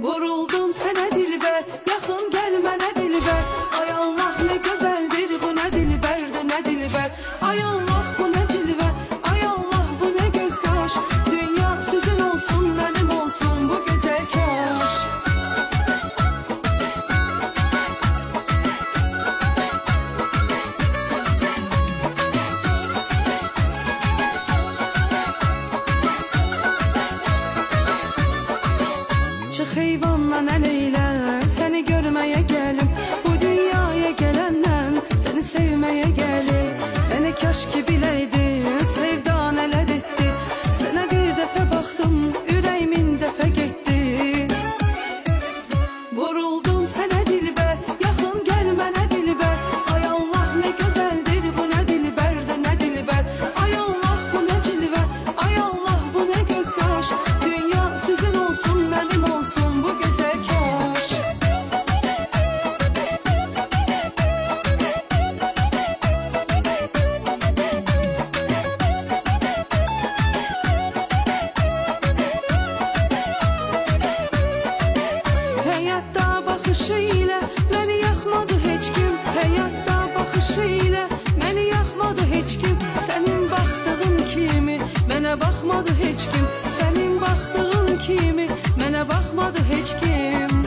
Vuruldum sənə dilbər, yaxın gəl mənə dilbər. Ay Allah nə gözəldir bu, nə dilbərdir, nə dilbər. Ay Allah bu nə cilvə, ay Allah bu nə göz qaş. Dünya sizin olsun, mənim olsun bu gözəl kaş. Çıx heyvanla əleylə, səni görməyə gəlim. Bu dünyaya gələndən səni sevməyə gəlim. Mənə kaş ki biləydin, sevda nələr etdi. Sənə bir dəfə baxdım, ürəyimin dəfə getdi. Vuruldum sənə dilbər, yaxın gəl mənə dilbər. Ay Allah nə gözəldir bu, nə dilbərdir, nə dilbər. Ay Allah bu nə cilvə, ay Allah bu nə göz qaş. Dünya sizin olsun, mənim olsun bu gözəl kaş. Həyatda baxışı ilə məni yaxmadı heç kim. Həyatda baxışı ilə məni yaxmadı heç kim. Sənin baxdığın kimi mənə baxmadı heç kim. Sənin baxdığın kimi mənə baxmadı heç kim.